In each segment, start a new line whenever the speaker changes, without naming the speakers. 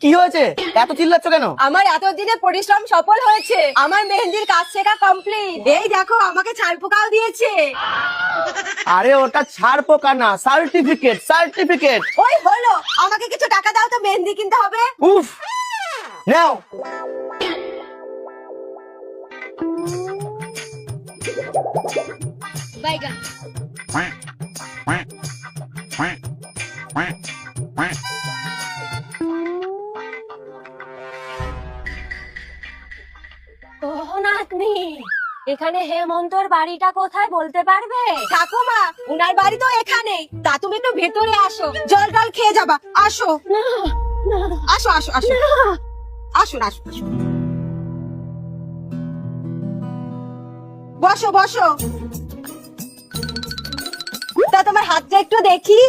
কি হয়েছে? এত চিল্লাচ্ছ কেন?
আমার এতদিনের পরিশ্রম সফল হয়েছে। আমার মেহেন্দির কাজ শেখা কমপ্লিট। এই দেখো আমাকে ছাড় পোকাও দিয়েছে।
আরে ওটা ছাড় পোকা না, সার্টিফিকেট সার্টিফিকেট।
ওই হলো, আমাকে কিছু টাকা দাও তো মেহেন্দি কিনতে হবে।
উফ, নাও।
বাইগা নাতনি, এখানে হেমন্তর বাড়িটা কোথায় বলতে পারবে? ঠাকুমা, উনার বাড়ি তো এখানেই। তা তুমি একটু ভেতরে আসো, জল টল খেয়ে যাবা। আসো আসো আসো আসো আসো আসো আসো। বসো বসো। তা তোমার হাতটা একটু দেখি।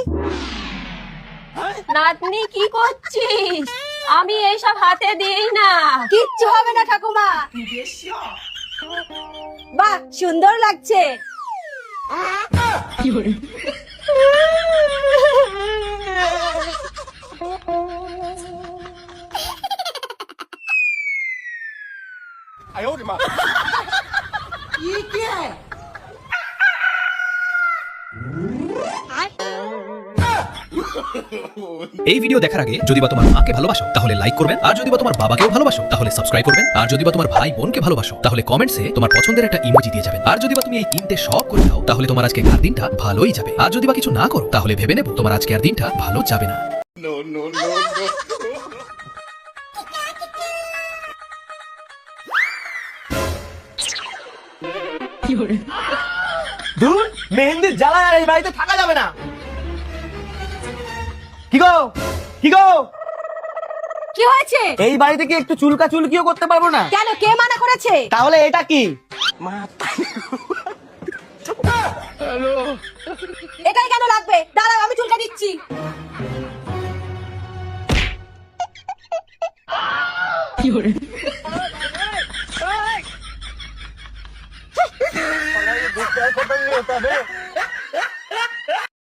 নাতনি কি করছিস? আমি এইসব হাতে দিই না। কিচ্ছু হবে না ঠাকুমা। বাহ, সুন্দর লাগছে।
এই ভিডিও দেখার আগে যদি বা তোমার মাকে ভালোবাসো তাহলে লাইক করবেন, আর যদি বা তোমার বাবাকেও ভালোবাসো তাহলে সাবস্ক্রাইব করবেন, আর যদি বা তোমার ভাই বোনকে ভালোবাসো তাহলে কমেন্টসে তোমার পছন্দের একটা ইমোজি দিয়ে যাবেন, আর যদি বা তুমি এই তিনটে সব করে দাও তাহলে তোমার আজকে আর দিনটা ভালোই যাবে, আর যদি বা কিছু না করো তাহলে ভেবে নেব তোমার আজকে আর দিনটা ভালো যাবে না।
ধুর, মেহেন্দির জ্বালায় আর এই বাড়িতে থাকা যাবে না। কি গো, কি গো,
কি হয়েছে?
এই বাড়িতে কি একটু চুলকা চুলকিও করতে পারবো না?
কেন, কে মানা করেছে?
তাহলে এটা কি?
এটাই কেন লাগবে? দাঁড়াও, আমি চুলকা দিচ্ছি।
खत्म नहीं होता है।